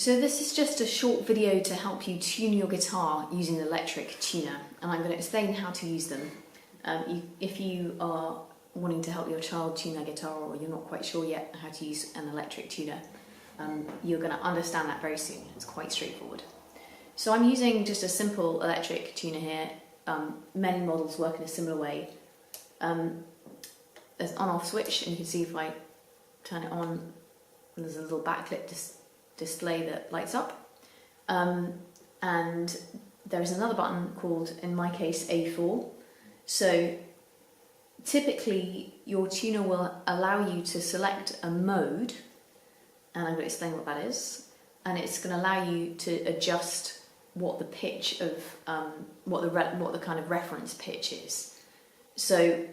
So this is just a short video to help you tune your guitar using an electric tuner, and I'm going to explain how to use them. If you are wanting to help your child tune their guitar, or you're not quite sure yet how to use an electric tuner, you're going to understand that very soon. It's quite straightforward. So I'm using just a simple electric tuner here. Many models work in a similar way. There's an on-off switch, and you can see if I turn it on, there's a little backlit display that lights up, and there is another button called, in my case, A4. So typically your tuner will allow you to select a mode, and I'm going to explain what that is, and it's going to allow you to adjust what the pitch of what the kind of reference pitch is. So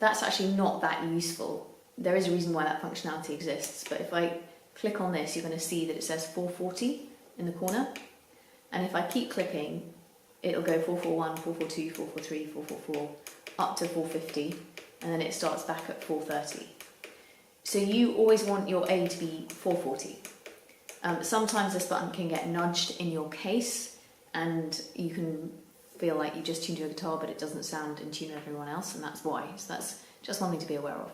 that's actually not that useful. There is a reason why that functionality exists, but if I click on this, you're going to see that it says 440 in the corner, and if I keep clicking, it'll go 441, 442, 443, 444, up to 450, and then it starts back at 430. So you always want your A to be 440. Sometimes this button can get nudged in your case, and you can feel like you just tuned your guitar, but it doesn't sound in tune with everyone else, and that's why. So that's just one thing to be aware of.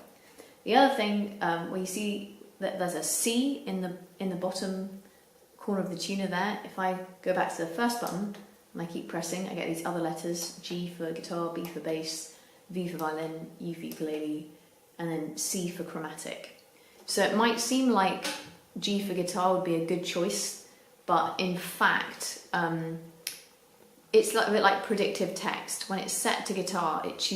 The other thing, where you see that there's a C in the bottom corner of the tuner there, if I go back to the first button and I keep pressing, I get these other letters: G for guitar, B for bass, V for violin, U for ukulele, and then C for chromatic. So it might seem like G for guitar would be a good choice, but in fact, it's a bit like predictive text. When it's set to guitar, it's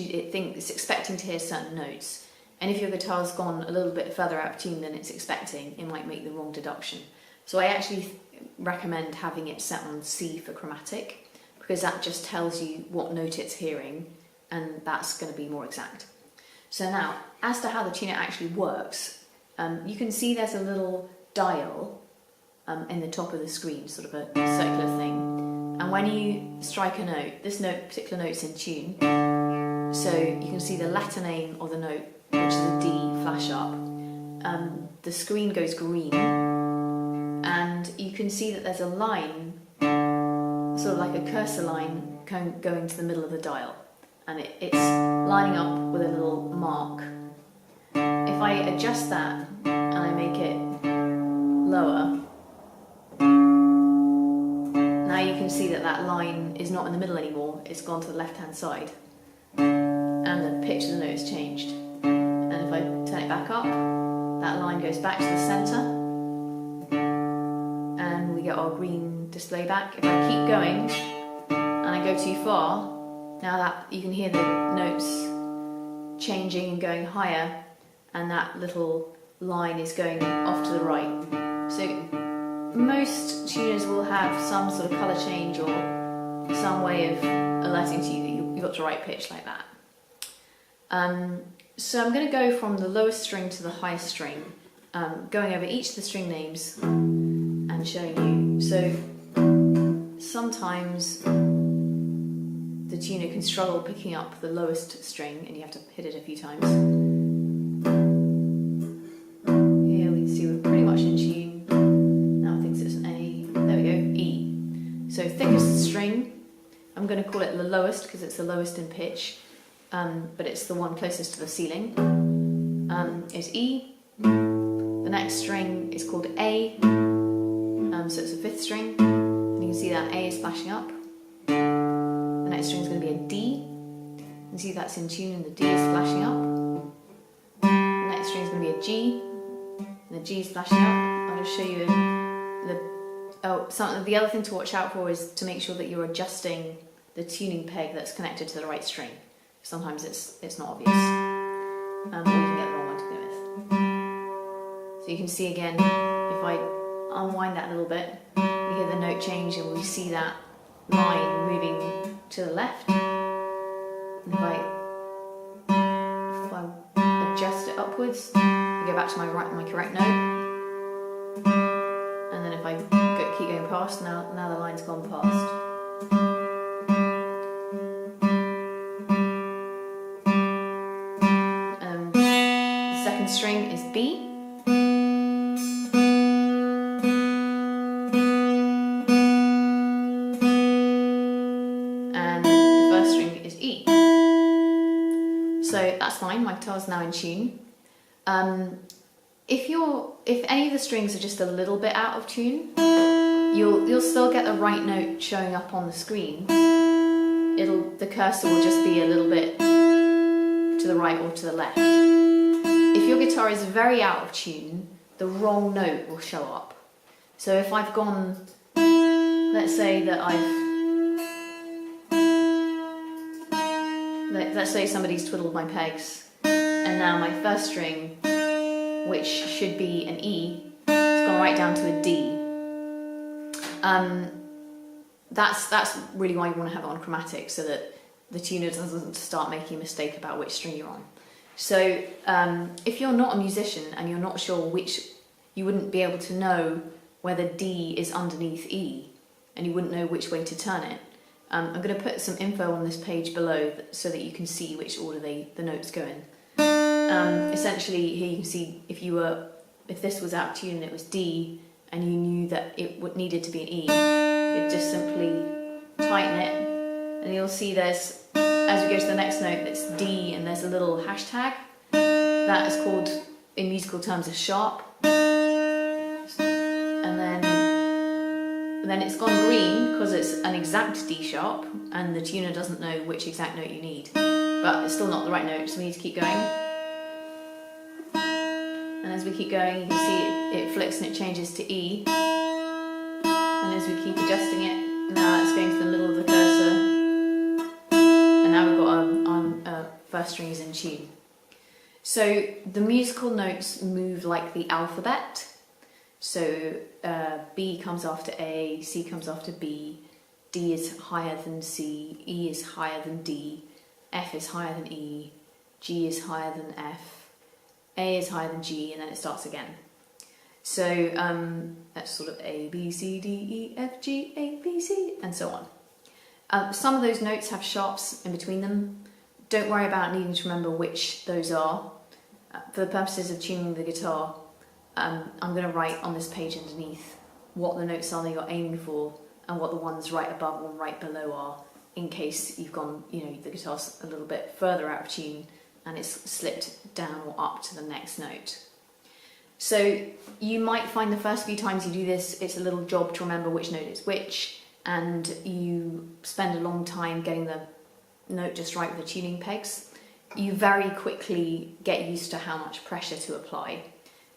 expecting to hear certain notes. And if your guitar's gone a little bit further out of tune than it's expecting, it might make the wrong deduction. So I actually recommend having it set on C for chromatic, because that just tells you what note it's hearing, and that's going to be more exact. So now, as to how the tuner actually works, you can see there's a little dial in the top of the screen, sort of a circular thing. And when you strike a note, this particular note's in tune, so you can see the letter name of the note, which is a D, flash up. The screen goes green, and you can see that there's a line, sort of like a cursor line, going to the middle of the dial, and it's lining up with a little mark. If I adjust that and I make it lower, now you can see that line is not in the middle anymore, it's gone to the left-hand side, and the pitch of the note has changed. And if I turn it back up, that line goes back to the centre, and we get our green display back. If I keep going and I go too far, now that you can hear the notes changing and going higher, and that little line is going off to the right. So most tuners will have some sort of colour change or some way of alerting to you that you got the right pitch like that. So I'm going to go from the lowest string to the highest string, going over each of the string names and showing you. So sometimes the tuner can struggle picking up the lowest string, and you have to hit it a few times. Here we can see we're pretty much in tune. Now it thinks it's an A. There we go, E. So thickest string, I'm going to call it the lowest because it's the lowest in pitch. But it's the one closest to the ceiling, is E. The next string is called A, so it's a fifth string, and you can see that A is flashing up. The next string is going to be a D, you can see that's in tune and the D is flashing up. The next string is going to be a G, and the G is flashing up. I'll just show you the other thing to watch out for is to make sure that you're adjusting the tuning peg that's connected to the right string. Sometimes it's not obvious, or you can get the wrong one to begin with. So you can see again, if I unwind that a little bit, we hear the note change, and we see that line moving to the left. And if I adjust it upwards, I go back to my correct note, and then if I keep going past, now the line's gone past. String is B, that's fine, my guitar's now in tune. If any of the strings are just a little bit out of tune, you'll still get the right note showing up on the screen. The cursor will just be a little bit to the right or to the left. If your guitar is very out of tune, the wrong note will show up. So if I've gone, let's say that let's say somebody's twiddled my pegs, and now my first string, which should be an E, has gone right down to a D. That's really why you want to have it on chromatic, so that the tuner doesn't start making a mistake about which string you're on. So if you're not a musician and you're not sure you wouldn't be able to know whether D is underneath E, and you wouldn't know which way to turn it. I'm going to put some info on this page below so that you can see which order the notes go in. Essentially, here you can see if this was out of tune and it was D, and you knew that it needed to be an E, you'd just simply tighten it, and you'll see as we go to the next note, it's D, and there's a little hashtag. That is called, in musical terms, a sharp. And then it's gone green because it's an exact D sharp, and the tuner doesn't know which exact note you need. But it's still not the right note, so we need to keep going. And as we keep going, you can see it flicks and it changes to E. And as we keep adjusting it, now it's going to the middle of the cursor. And now we've got our first string is in tune. So the musical notes move like the alphabet. So B comes after A, C comes after B, D is higher than C, E is higher than D, F is higher than E, G is higher than F, A is higher than G, and then it starts again. So that's sort of A, B, C, D, E, F, G, A, B, C, and so on. Some of those notes have sharps in between them. Don't worry about needing to remember which those are. For the purposes of tuning the guitar, I'm going to write on this page underneath what the notes are that you're aiming for and what the ones right above or right below are, in case you've gone, the guitar's a little bit further out of tune and it's slipped down or up to the next note. So you might find the first few times you do this, it's a little job to remember which note is which, and you spend a long time getting the note just right with the tuning pegs. You very quickly get used to how much pressure to apply.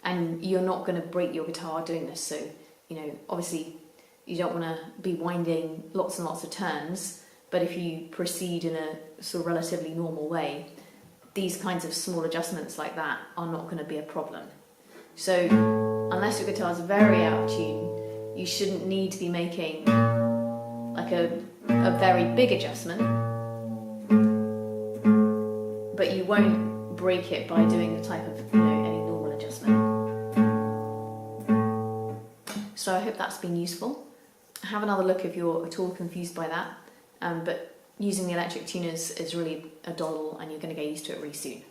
And you're not going to break your guitar doing this, so obviously you don't want to be winding lots and lots of turns, but if you proceed in a sort of relatively normal way, these kinds of small adjustments like that are not going to be a problem. So unless your guitar is very out of tune, you shouldn't need to be making like a very big adjustment, but you won't break it by doing the type of any normal adjustment. So I hope that's been useful. Have another look if you're at all confused by that. But using the electric tuners is really a doddle, and you're going to get used to it really soon.